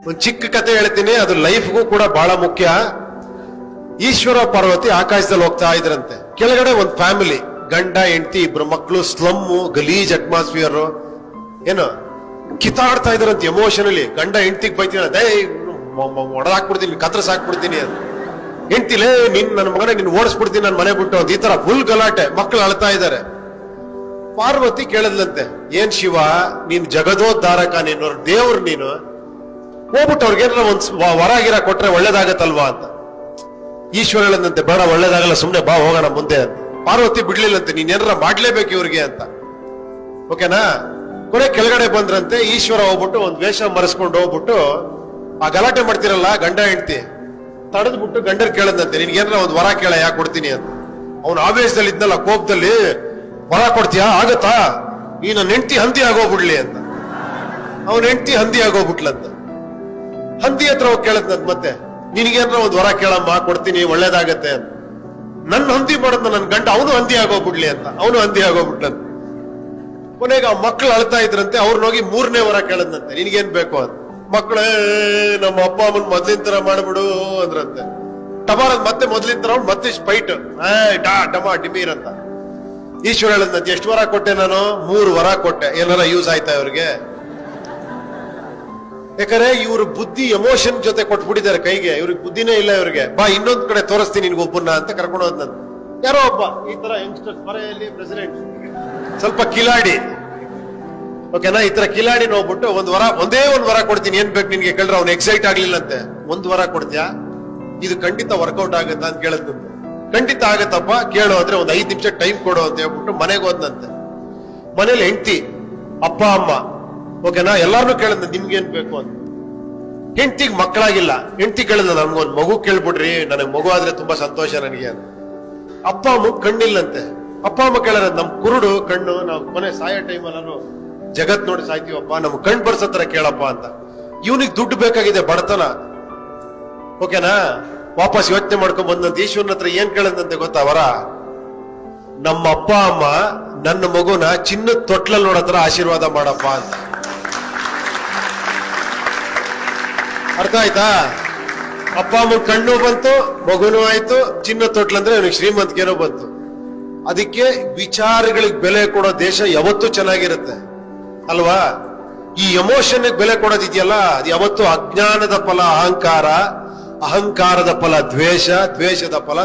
ಒಂದು ಚಿಕ್ಕ ಕತೆ ಹೇಳ್ತೀನಿ, ಅದು ಲೈಫ್ಗೂ ಕೂಡ ಬಹಳ ಮುಖ್ಯ. ಈಶ್ವರ ಪಾರ್ವತಿ ಆಕಾಶದಲ್ಲಿ ಹೋಗ್ತಾ ಇದ್ರಂತೆ. ಕೆಳಗಡೆ ಒಂದು ಫ್ಯಾಮಿಲಿ, ಗಂಡ ಹೆಂಡತಿ ಇಬ್ರು ಮಕ್ಕಳು, ಸ್ಲಮ್ಮು, ಗಲೀಜ್ ಅಟ್ಮಾಸ್ಫಿಯರ್, ಏನು ಕಿತ್ತಾಡ್ತಾ ಇದ್ರಂತೆ ಎಮೋಷನಲಿ. ಗಂಡ ಹೆಂಡತಿಗೆ ಬೈತೀನಿ, ಅದೇ ಹೊಡೆದಾಕ್ಬಿಡ್ತೀನಿ, ಕತ್ರಸಾಕ್ಬಿಡ್ತೀನಿ ಅಂತ. ಹೆಂಡ್ತಿಲೇ ನನ್ನ ಮಗನೇ ನಿನ್ ಓಡಿಸ್ಬಿಡ್ತೀನಿ ನನ್ನ ಮನೆ ಬಿಟ್ಟು ಅಂತ. ಈ ತರ ಫುಲ್ ಗಲಾಟೆ, ಮಕ್ಕಳು ಅಳ್ತಾ ಇದ್ದಾರೆ. ಪಾರ್ವತಿ ಕೇಳದ್ಲಂತೆ, ಏನ್ ಶಿವ ನೀನ್ ಜಗದೋದ್ಧಾರಕ, ನೀನು ದೇವ್ರು, ನೀನು ಹೋಗ್ಬಿಟ್ಟು ಅವ್ರಿಗೇನಾರ ಒಂದ್ ವರಾಗಿರ ಕೊಟ್ರೆ ಒಳ್ಳೇದಾಗತ್ತಲ್ವಾ ಅಂತ. ಈಶ್ವರ ಹೇಳದಂತೆ, ಬೇಡ ಒಳ್ಳೇದಾಗಲ್ಲ, ಸುಮ್ನೆ ಬಾ ಹೋಗೋಣ ಮುಂದೆ ಅಂತ. ಪಾರ್ವತಿ ಬಿಡ್ಲಿಲ್ಲಂತೆ, ನೀನೇನಾರ ಮಾಡ್ಲೇಬೇಕು ಇವ್ರಿಗೆ ಅಂತ. ಓಕೆನಾ? ಕೊನೆ ಕೆಳಗಡೆ ಬಂದ್ರಂತೆ. ಈಶ್ವರ ಹೋಗ್ಬಿಟ್ಟು ಒಂದ್ ವೇಷ ಮರೆಸ್ಕೊಂಡು ಹೋಗ್ಬಿಟ್ಟು ಆ ಗಲಾಟೆ ಮಾಡ್ತಿರಲ್ಲ ಗಂಡ ಹೆಂಡತಿ, ತಡೆದ್ಬಿಟ್ಟು ಗಂಡರ್ ಕೇಳದಂತೆ, ನಿನ್ಗೇನಾರ ಒಂದ್ ವರ ಕೇಳ, ಯಾಕೆ ಕೊಡ್ತೀನಿ ಅಂತ. ಅವ್ನ ಆವೇಶದಲ್ಲಿ ಇದ್ನಲ್ಲ, ಕೋಪದಲ್ಲಿ, ವರ ಕೊಡ್ತೀಯಾ, ಆಗತ್ತಾ, ಈ ನನ್ನ ಹೆಂಡತಿ ಹಂದಿ ಆಗೋಗ್ಬಿಡ್ಲಿ ಅಂತ. ಅವನ ಹೆಂಡತಿ ಹಂದಿ ಆಗೋಗ್ಬಿಟ್ಲಂತ. ಹಂದಿ ಹತ್ರ ಹೋಗಿ ಕೇಳದ್ನಂತ, ಮತ್ತೆ ನಿನ್ಗೇನಾರ ಒಂದ್ ವರ ಕೇಳಮ್ಮ, ಕೊಡ್ತೀನಿ, ಒಳ್ಳೇದಾಗತ್ತೆ ಅಂತ. ನನ್ನ ಹಂದಿ ಮಾಡದ್ನ ನನ್ ಗಂಡ, ಅವನು ಹಂದಿ ಆಗೋಗ್ಬಿಡ್ಲಿ ಅಂತ. ಅವನು ಹಂದಿ ಆಗೋಗ್ಬಿಟ್ಲಂತ. ಕೊನೆಗೆ ಆ ಮಕ್ಳು ಅಳ್ತಾ ಇದ್ರಂತೆ. ಅವ್ರನ್ನೋಗಿ 3ನೇ ವರ ಕೇಳದ್ನಂತೆ, ನಿನ್ಗೇನ್ ಬೇಕು ಅಂತ. ಮಕ್ಕಳೇ ನಮ್ಮ ಅಪ್ಪ ಅಮ್ಮನ್ ಮೊದ್ಲಿನ ತರ ಮಾಡ್ಬಿಡು ಅಂದ್ರಂತೆ. ಟಮಾರದ್ ಮತ್ತೆ ಮೊದ್ಲಿನ ತರ ಮತ್ತೆ ಸ್ಪೈಟ್ ಡಮಾ ಡಿಮೀರ್ ಅಂತ. ಈಶ್ವರ ಹೇಳದ್ನಂತೆ, ಎಷ್ಟು ವರ ಕೊಟ್ಟೆ ನಾನು? 3 ವರ ಕೊಟ್ಟೆ. ಏನಾರ ಯೂಸ್ ಆಯ್ತಾ ಇವ್ರಿಗೆ? ಯಾಕಂದ್ರೆ ಇವ್ರ ಬುದ್ಧಿ ಎಮೋಷನ್ ಜೊತೆ ಕೊಟ್ಬಿಟ್ಟಿದ್ದಾರೆ ಕೈಗೆ. ಇವ್ರಿಗೆ ಬುದ್ಧಿನೇ ಇಲ್ಲ ಇವ್ರಿಗೆ. ಬಾ ಇನ್ನೊಂದ್ ಕಡೆ ತೋರಿಸ್ತೀನಿ ನಿನ್ಗೊಬ್ಬನ್ನ ಅಂತ ಕರ್ಕೊಂಡು ಹೋದ್ನಂತ. ಯಾರೋ ಒಬ್ಬ ಈ ತರ ಯಂಗ್ಸ್ಟರ್ಸ್, ಬರೆಯಲ್ಲಿ ಪ್ರೆಸಿಡೆಂಟ್, ಸ್ವಲ್ಪ ಕಿಲಾಡಿ, ಓಕೆನಾ, ಈ ತರ ಕಿಲಾಡಿ ನೋಡ್ಬಿಟ್ಟು ಒಂದೇ ಒಂದ್ ವರ ಕೊಡ್ತೀನಿ, ಏನ್ ಬೇಕು ನಿನ್ಗೆ ಕೇಳ್ರೆ ಅವ್ನು ಎಕ್ಸೈಟ್ ಆಗ್ಲಿಲ್ಲಂತೆ. 1 ವರ ಕೊಡ್ತೀಯಾ, ಇದು ಖಂಡಿತ ವರ್ಕೌಟ್ ಆಗತ್ತ ಅಂತ ಕೇಳದ್ನಂತೆ. ಖಂಡಿತ ಆಗತ್ತಪ್ಪ, ಕೇಳು ಅಂದ್ರೆ ಒಂದ್ 5 ನಿಮಿಷ ಟೈಮ್ ಕೊಡು ಅಂತ ಹೇಳ್ಬಿಟ್ಟು ಮನೆಗೆ ಹೋದ್ನಂತೆ. ಮನೇಲಿ ಹೆಂಡತಿ, ಅಪ್ಪ ಅಮ್ಮ, ಓಕೆನಾ, ಎಲ್ಲಾರನ್ನೂ ಕೇಳದ್ನ, ನಿಮ್ಗೇನ್ ಬೇಕು ಅಂತ. ಹೆಂಡತಿಗೆ ಮಕ್ಕಳಾಗಿಲ್ಲ. ಹೆಂಡತಿ ಕೇಳಿದ, ನನ್ಗೊಂದ್ ಮಗು ಕೇಳ್ಬಿಡ್ರಿ, ನನಗ್ ಮಗು ಆದ್ರೆ ತುಂಬಾ ಸಂತೋಷ ನನಗೆ ಅಂತ. ಅಪ್ಪ ಅಮ್ಮ ಕಣ್ಣಿಲ್ಲಂತೆ. ಅಪ್ಪ ಅಮ್ಮ ಕೇಳಾರ, ನಮ್ ಕುರುಡು ಕಣ್ಣು, ನಾವು ಕೊನೆ ಸಾಯೋ ಟೈಮಲ್ಲೂ ಜಗತ್ ನೋಡಿ ಸಾಯ್ತೀವಪ್ಪ, ನಮ್ ಕಣ್ ಬರ್ಸತ್ರ ಕೇಳಪ್ಪ ಅಂತ. ಇವನಿಗೆ ದುಡ್ಡು ಬೇಕಾಗಿದೆ, ಬಡತನ, ಓಕೆನಾ. ವಾಪಸ್ ಯೋಚನೆ ಮಾಡ್ಕೊಂಡ್ ಬಂದಂತ ಈಶ್ವರನ ಹತ್ರ ಏನ್ ಕೇಳದಂತೆ ಗೊತ್ತಾ ವರ? ನಮ್ಮ ಅಪ್ಪ ಅಮ್ಮ ನನ್ನ ಮಗುನ ಚಿನ್ನದ ತೊಟ್ಲಲ್ಲಿ ನೋಡತ್ರ ಆಶೀರ್ವಾದ ಮಾಡಪ್ಪ ಅಂತ. ಅರ್ಥ ಆಯ್ತಾ? ಅಪ್ಪ ಅಮ್ಮನ ಕಣ್ಣು ಬಂತು, ಮಗುನೂ ಆಯ್ತು, ಚಿನ್ನದ ತೊಟ್ಲಂದ್ರೆ ಅವನಿಗೆ ಶ್ರೀಮಂತಿಕೆನೂ ಬಂತು. ಅದಕ್ಕೆ ವಿಚಾರಗಳಿಗೆ ಬೆಲೆ ಕೊಡೋ ದೇಶ ಯಾವತ್ತೂ ಚೆನ್ನಾಗಿರುತ್ತೆ ಅಲ್ವಾ? ಈ ಎಮೋಷನ್ ಬೆಲೆ ಕೊಡೋದಿದೆಯಲ್ಲ, ಅದು ಯಾವತ್ತೂ ಅಜ್ಞಾನದ ಫಲ ಅಹಂಕಾರ, ಅಹಂಕಾರದ ಫಲ ದ್ವೇಷ, ದ್ವೇಷದ ಫಲ